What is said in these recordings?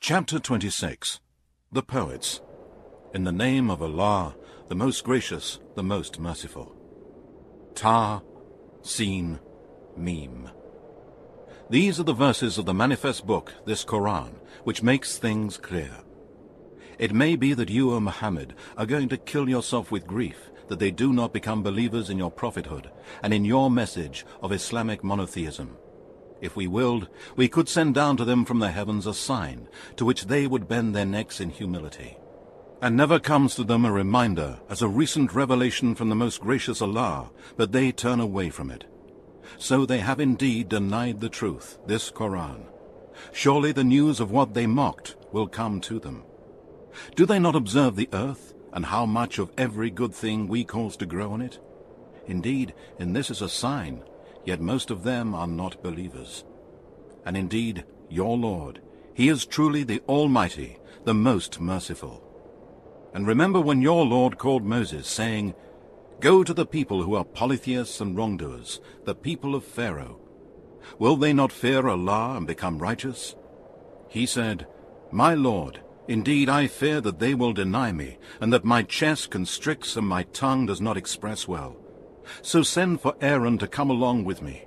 Chapter 26. The Poets. In the name of Allah, the most gracious, the most merciful. Ta, Sin, Mim. These are the verses of the manifest book, this Quran, which makes things clear. It may be that you, O Muhammad, are going to kill yourself with grief that they do not become believers in your prophethood and in your message of Islamic monotheism. If we willed, we could send down to them from the heavens a sign to which they would bend their necks in humility. And never comes to them a reminder as a recent revelation from the most gracious Allah, but they turn away from it. So they have indeed denied the truth, this Quran. Surely the news of what they mocked will come to them. Do they not observe the earth, and how much of every good thing we cause to grow on it? Indeed, in this is a sign, yet most of them are not believers. And indeed, your Lord, He is truly the Almighty, the most merciful. And remember when your Lord called Moses, saying, "Go to the people who are polytheists and wrongdoers, the people of Pharaoh. Will they not fear Allah and become righteous?" He said, "My Lord, indeed I fear that they will deny me, and that my chest constricts and my tongue does not express well. So send for Aaron to come along with me.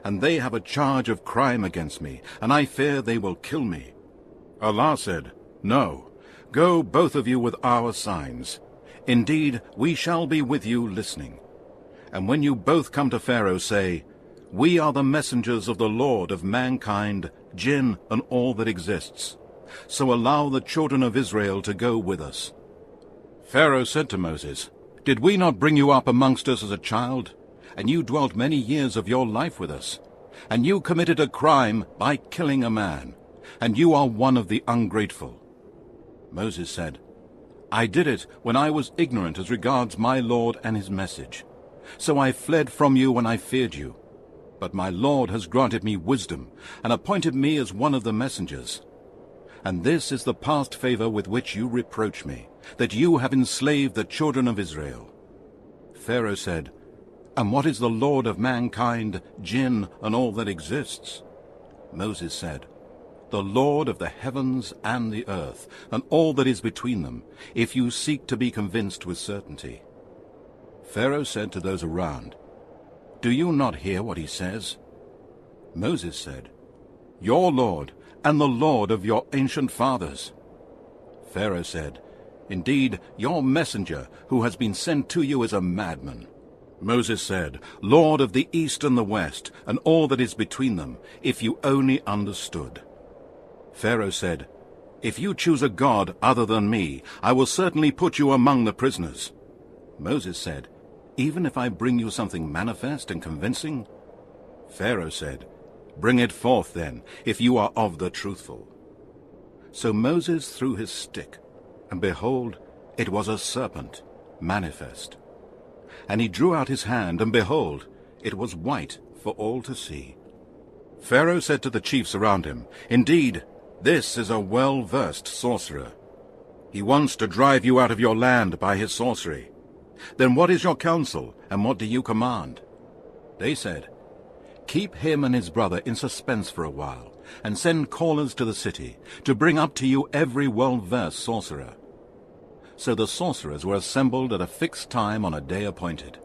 And they have a charge of crime against me, and I fear they will kill me." Allah said, "No, go both of you with our signs. Indeed, we shall be with you listening. And when you both come to Pharaoh, say, 'We are the messengers of the Lord of mankind, jinn, and all that exists. So allow the children of Israel to go with us.'" Pharaoh said to Moses, "Did we not bring you up amongst us as a child? And you dwelt many years of your life with us. And you committed a crime by killing a man. And you are one of the ungrateful." Moses said, "I did it when I was ignorant as regards my Lord and his message. So I fled from you when I feared you. But my Lord has granted me wisdom, and appointed me as one of the messengers. And this is the past favor with which you reproach me, that you have enslaved the children of Israel." Pharaoh said, "And what is the Lord of mankind, jinn, and all that exists?" Moses said, "The Lord of the heavens and the earth, and all that is between them, if you seek to be convinced with certainty." Pharaoh said to those around, "Do you not hear what he says?" Moses said, "Your Lord, and the Lord of your ancient fathers." Pharaoh said, "Indeed, your messenger, who has been sent to you, is a madman." Moses said, "Lord of the east and the west, and all that is between them, if you only understood." Pharaoh said, "If you choose a god other than me, I will certainly put you among the prisoners." Moses said, "Even if I bring you something manifest and convincing?" Pharaoh said, "Bring it forth then, if you are of the truthful." So Moses threw his stick, and behold, it was a serpent, manifest. And he drew out his hand, and behold, it was white for all to see. Pharaoh said to the chiefs around him, "Indeed, this is a well-versed sorcerer. He wants to drive you out of your land by his sorcery. Then what is your counsel, and what do you command?" They said, "Keep him and his brother in suspense for a while, and send callers to the city, to bring up to you every well-versed sorcerer." So the sorcerers were assembled at a fixed time on a day appointed.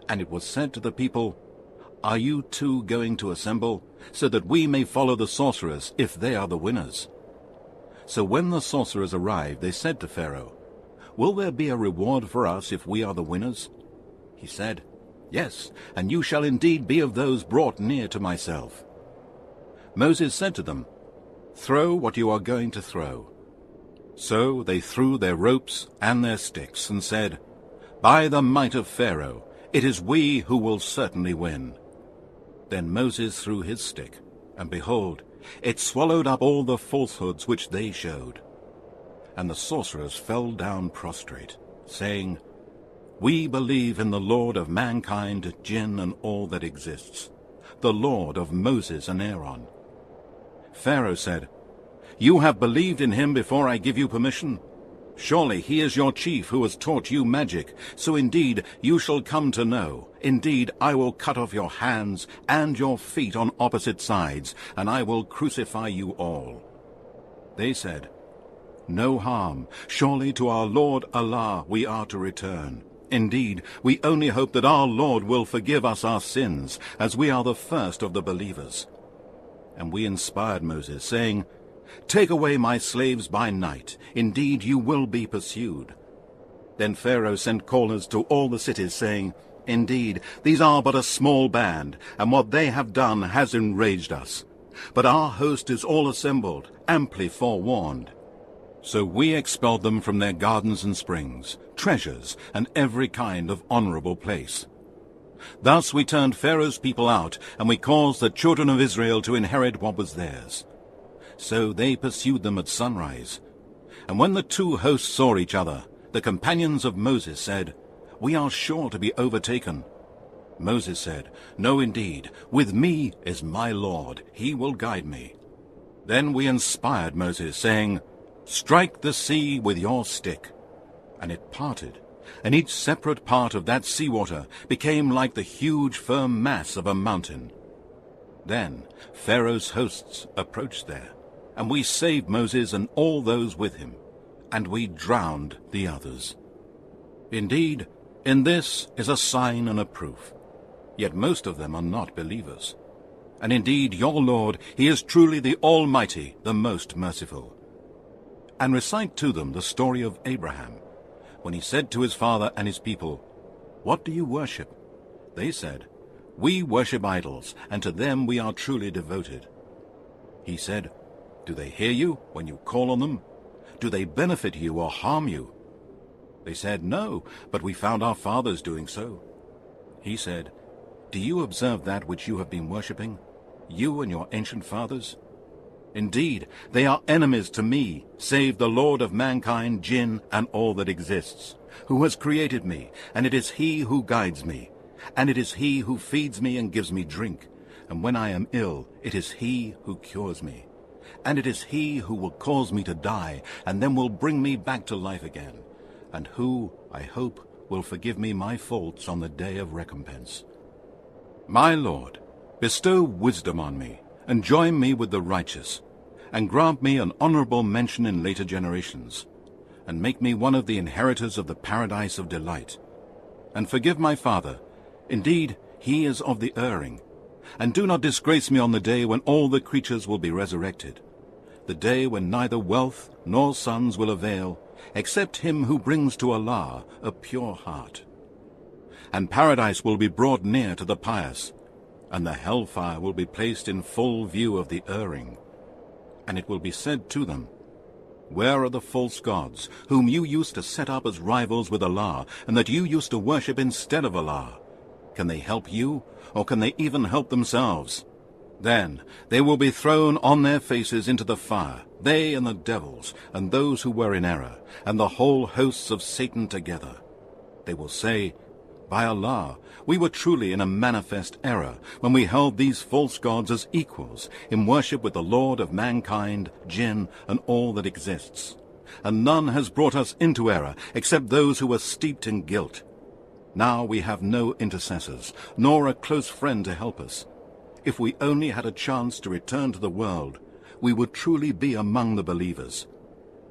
And it was said to the people, "Are you too going to assemble, so that we may follow the sorcerers if they are the winners?" So when the sorcerers arrived, they said to Pharaoh, "Will there be a reward for us if we are the winners?" He said, "Yes, and you shall indeed be of those brought near to myself." Moses said to them, "Throw what you are going to throw." So they threw their ropes and their sticks, and said, "By the might of Pharaoh, it is we who will certainly win." Then Moses threw his stick, and behold, it swallowed up all the falsehoods which they showed. And the sorcerers fell down prostrate, saying, "We believe in the Lord of mankind, jinn, and all that exists, the Lord of Moses and Aaron." Pharaoh said, "You have believed in him before I give you permission? Surely he is your chief who has taught you magic, so indeed you shall come to know. Indeed, I will cut off your hands and your feet on opposite sides, and I will crucify you all." They said, "No harm. Surely to our Lord Allah we are to return. Indeed, we only hope that our Lord will forgive us our sins, as we are the first of the believers." And we inspired Moses, saying, "Take away my slaves by night. Indeed, you will be pursued." Then Pharaoh sent callers to all the cities, saying, "Indeed, these are but a small band, and what they have done has enraged us. But our host is all assembled, amply forewarned." So we expelled them from their gardens and springs, treasures, and every kind of honorable place. Thus we turned Pharaoh's people out, and we caused the children of Israel to inherit what was theirs. So they pursued them at sunrise. And when the two hosts saw each other, the companions of Moses said, "We are sure to be overtaken." Moses said, "No, indeed, with me is my Lord, he will guide me." Then we inspired Moses, saying, "Strike the sea with your stick." And it parted, and each separate part of that seawater became like the huge firm mass of a mountain. Then Pharaoh's hosts approached there, and we saved Moses and all those with him, and we drowned the others. Indeed, in this is a sign and a proof. Yet most of them are not believers. And indeed, your Lord, he is truly the Almighty, the most merciful. And recite to them the story of Abraham, when he said to his father and his people, "What do you worship?" They said, "We worship idols, and to them we are truly devoted." He said, "Do they hear you when you call on them? Do they benefit you or harm you?" They said, "No, but we found our fathers doing so." He said, "Do you observe that which you have been worshipping, you and your ancient fathers? Indeed, they are enemies to me, save the Lord of mankind, jinn, and all that exists, who has created me, and it is he who guides me, and it is he who feeds me and gives me drink, and when I am ill, it is he who cures me, and it is he who will cause me to die, and then will bring me back to life again, and who, I hope, will forgive me my faults on the day of recompense. My Lord, bestow wisdom on me, and join me with the righteous, and grant me an honorable mention in later generations, and make me one of the inheritors of the paradise of delight. And forgive my father, indeed he is of the erring, and do not disgrace me on the day when all the creatures will be resurrected, the day when neither wealth nor sons will avail, except him who brings to Allah a pure heart. And paradise will be brought near to the pious, and the hellfire will be placed in full view of the erring. And it will be said to them, "Where are the false gods, whom you used to set up as rivals with Allah, and that you used to worship instead of Allah? Can they help you, or can they even help themselves?" Then they will be thrown on their faces into the fire, they and the devils, and those who were in error, and the whole hosts of Satan together. They will say, "By Allah, we were truly in a manifest error when we held these false gods as equals in worship with the Lord of mankind, jinn, and all that exists. And none has brought us into error except those who were steeped in guilt. Now we have no intercessors, nor a close friend to help us. If we only had a chance to return to the world, we would truly be among the believers.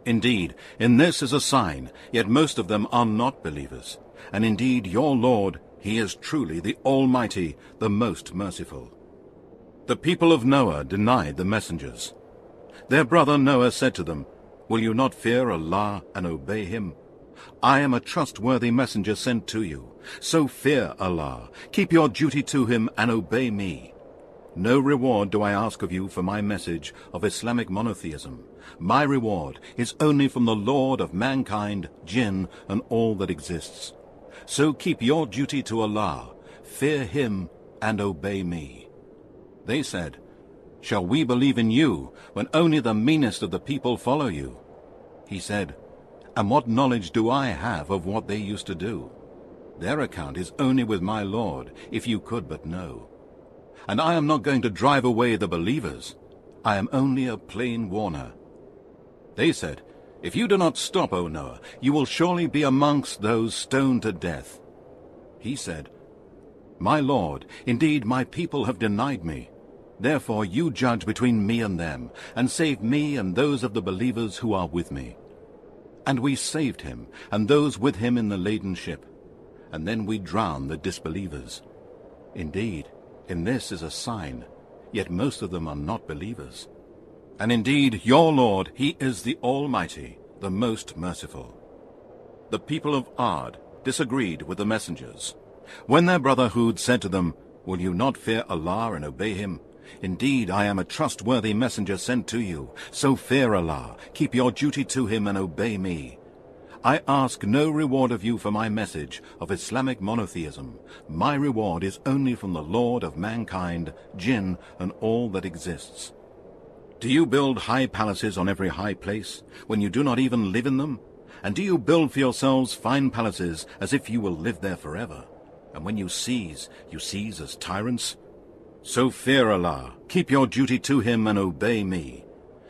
Indeed, in this is a sign, yet most of them are not believers. And indeed, your Lord, he is truly the Almighty, the most merciful." The people of Noah denied the messengers. Their brother Noah said to them, "Will you not fear Allah and obey him? I am a trustworthy messenger sent to you. So fear Allah, keep your duty to him, and obey me. No reward do I ask of you for my message of Islamic monotheism. My reward is only from the Lord of mankind, jinn, and all that exists. So keep your duty to Allah, fear him, and obey me." They said, "Shall we believe in you when only the meanest of the people follow you?" He said, "And what knowledge do I have of what they used to do? Their account is only with my Lord, if you could but know. And I am not going to drive away the believers. I am only a plain warner." They said, "If you do not stop, O Noah, you will surely be amongst those stoned to death." He said, "My Lord, indeed my people have denied me. Therefore you judge between me and them, and save me and those of the believers who are with me. And we saved him, and those with him in the laden ship, and then we drowned the disbelievers. Indeed, in this is a sign, yet most of them are not believers. And indeed, your Lord, he is the Almighty, the most merciful. The people of Ad disagreed with the messengers. When their brother Hud said to them, "Will you not fear Allah and obey him? Indeed, I am a trustworthy messenger sent to you. So fear Allah, keep your duty to him and obey me. I ask no reward of you for my message of Islamic monotheism. My reward is only from the Lord of mankind, jinn, and all that exists. Do you build high palaces on every high place, when you do not even live in them? And do you build for yourselves fine palaces as if you will live there forever? And when you seize as tyrants? So fear Allah, keep your duty to him and obey me.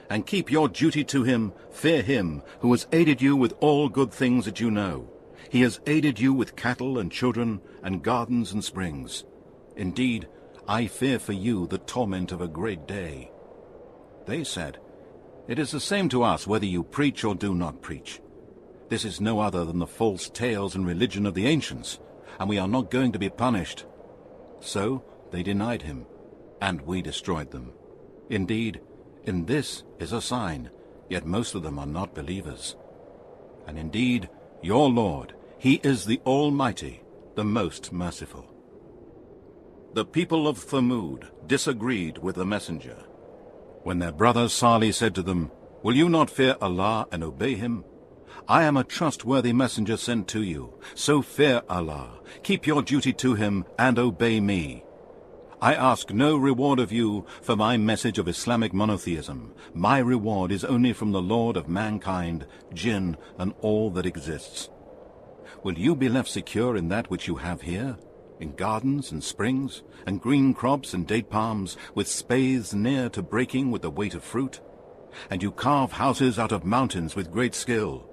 And keep your duty to him, fear him, who has aided you with all good things that you know. He has aided you with cattle and children, and gardens and springs. Indeed, I fear for you the torment of a great day." They said, "It is the same to us whether you preach or do not preach. This is no other than the false tales and religion of the ancients, and we are not going to be punished." So they denied him, and we destroyed them. Indeed, in this is a sign, yet most of them are not believers. And indeed, your Lord, he is the Almighty, the most merciful. The people of Thamud disagreed with the messenger. When their brother Salih said to them, "Will you not fear Allah and obey him? I am a trustworthy messenger sent to you, so fear Allah, keep your duty to him, and obey me. I ask no reward of you for my message of Islamic monotheism. My reward is only from the Lord of mankind, jinn, and all that exists. Will you be left secure in that which you have here, in gardens and springs, and green crops and date palms, with spathes near to breaking with the weight of fruit? And you carve houses out of mountains with great skill.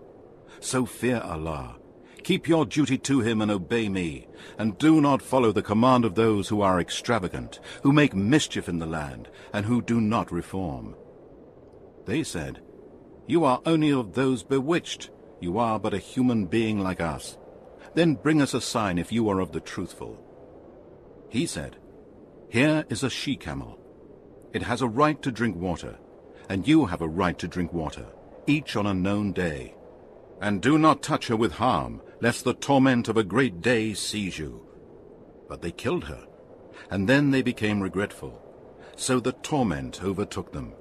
So fear Allah, keep your duty to him and obey me, and do not follow the command of those who are extravagant, who make mischief in the land, and who do not reform." They said, "You are only of those bewitched. You are but a human being like us. Then bring us a sign if you are of the truthful." He said, "Here is a she-camel. It has a right to drink water, and you have a right to drink water, each on a known day. And do not touch her with harm, lest the torment of a great day seize you." But they killed her, and then they became regretful. So the torment overtook them.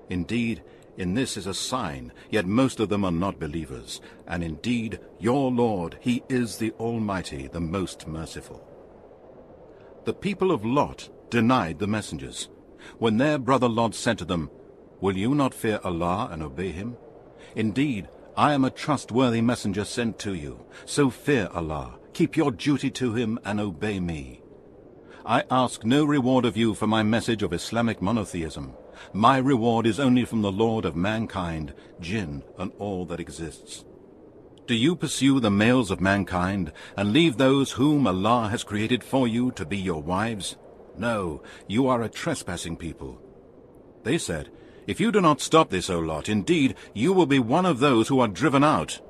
Indeed, in this is a sign, yet most of them are not believers. And indeed, your Lord, he is the Almighty, the most merciful. The people of Lot denied the messengers. When their brother Lot said to them, "Will you not fear Allah and obey him? Indeed, I am a trustworthy messenger sent to you, so fear Allah, keep your duty to him and obey me. I ask no reward of you for my message of Islamic monotheism. My reward is only from the Lord of mankind, jinn, and all that exists. Do you pursue the males of mankind, and leave those whom Allah has created for you to be your wives? No, you are a trespassing people." They said, "If you do not stop this, O Lot, indeed, you will be one of those who are driven out."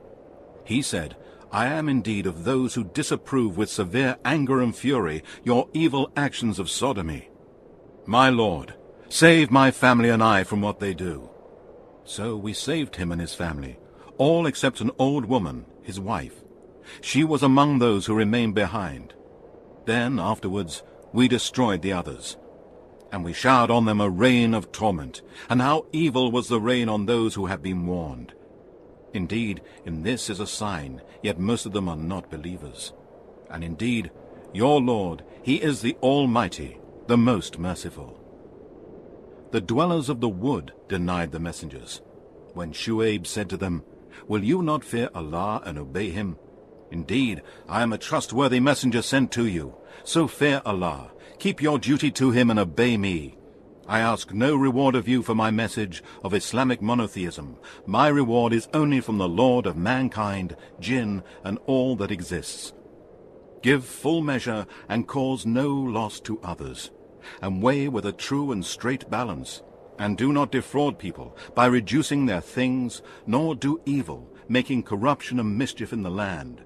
He said, "I am indeed of those who disapprove with severe anger and fury your evil actions of sodomy. My Lord, save my family and I from what they do." So we saved him and his family, all except an old woman, his wife. She was among those who remained behind. Then, afterwards, we destroyed the others. And we showered on them a rain of torment, and how evil was the rain on those who have been warned. Indeed, in this is a sign, yet most of them are not believers. And indeed, your Lord, he is the Almighty, the most merciful. The dwellers of the wood denied the messengers. When Shu'aib said to them, "Will you not fear Allah and obey him? Indeed, I am a trustworthy messenger sent to you, so fear Allah. Keep your duty to him and obey me. I ask no reward of you for my message of Islamic monotheism. My reward is only from the Lord of mankind, jinn, and all that exists. Give full measure and cause no loss to others. and weigh with a true and straight balance, and do not defraud people by reducing their things, nor do evil, making corruption and mischief in the land.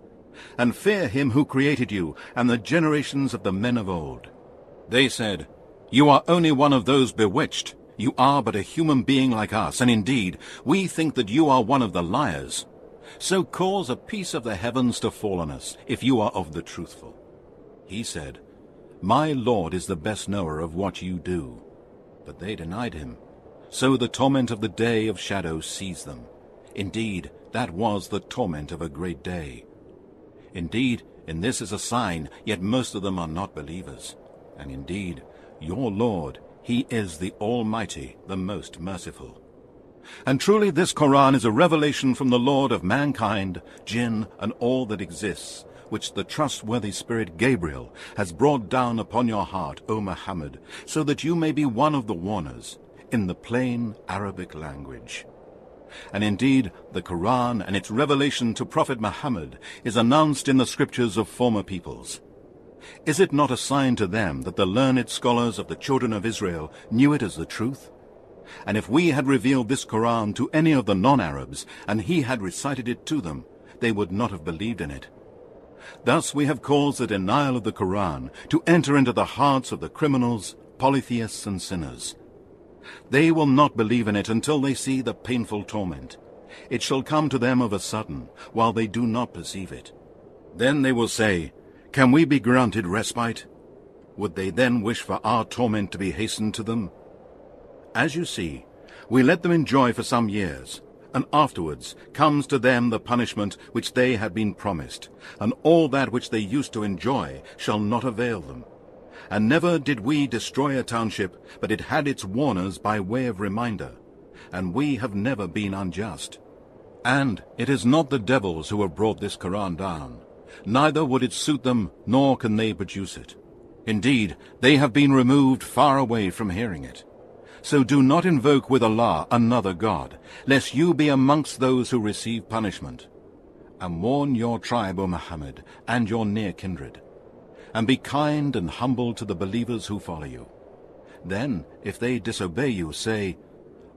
And fear him who created you, and the generations of the men of old. They said, "You are only one of those bewitched. You are but a human being like us, and indeed, we think that you are one of the liars. So cause a piece of the heavens to fall on us, if you are of the truthful." He said, "My Lord is the best knower of what you do." But they denied him. So the torment of the day of shadow seized them. Indeed, that was the torment of a great day. Indeed, in this is a sign, yet most of them are not believers. And indeed, your Lord, he is the Almighty, the most merciful. And truly this Quran is a revelation from the Lord of mankind, jinn, and all that exists, which the trustworthy spirit Gabriel has brought down upon your heart, O Muhammad, so that you may be one of the warners, in the plain Arabic language. And indeed, the Quran and its revelation to Prophet Muhammad is announced in the scriptures of former peoples. Is it not a sign to them that the learned scholars of the children of Israel knew it as the truth? And if we had revealed this Quran to any of the non-Arabs, and he had recited it to them, they would not have believed in it. Thus we have caused the denial of the Quran to enter into the hearts of the criminals, polytheists, and sinners. They will not believe in it until they see the painful torment. It shall come to them of a sudden, while they do not perceive it. Then they will say, "Can we be granted respite?" Would they then wish for our torment to be hastened to them? As you see, we let them enjoy for some years, and afterwards comes to them the punishment which they had been promised, and all that which they used to enjoy shall not avail them. And never did we destroy a township, but it had its warners by way of reminder, and we have never been unjust. And it is not the devils who have brought this Quran down, neither would it suit them, nor can they produce it. Indeed, they have been removed far away from hearing it. So do not invoke with Allah another God, lest you be amongst those who receive punishment. And warn your tribe, O Muhammad, and your near kindred. And be kind and humble to the believers who follow you. Then, if they disobey you, say,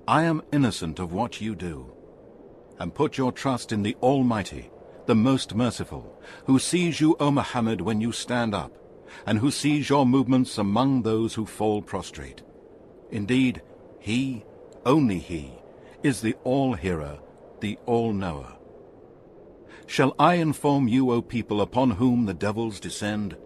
"I am innocent of what you do." And put your trust in the Almighty, the most merciful, who sees you, O Muhammad, when you stand up, and who sees your movements among those who fall prostrate. Indeed, he, only he, is the all-hearer, the all-knower. Shall I inform you, O people, upon whom the devils descend?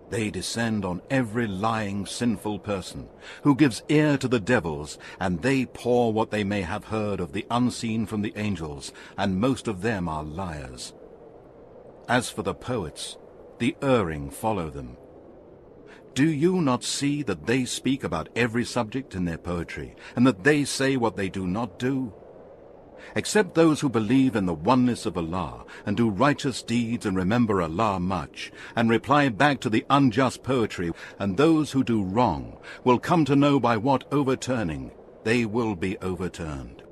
They descend on every lying, sinful person, who gives ear to the devils, and they pour what they may have heard of the unseen from the angels, and most of them are liars. As for the poets, the erring follow them. Do you not see that they speak about every subject in their poetry, and that they say what they do not do? Except those who believe in the oneness of Allah, and do righteous deeds and remember Allah much, and reply back to the unjust poetry, and those who do wrong will come to know by what overturning they will be overturned.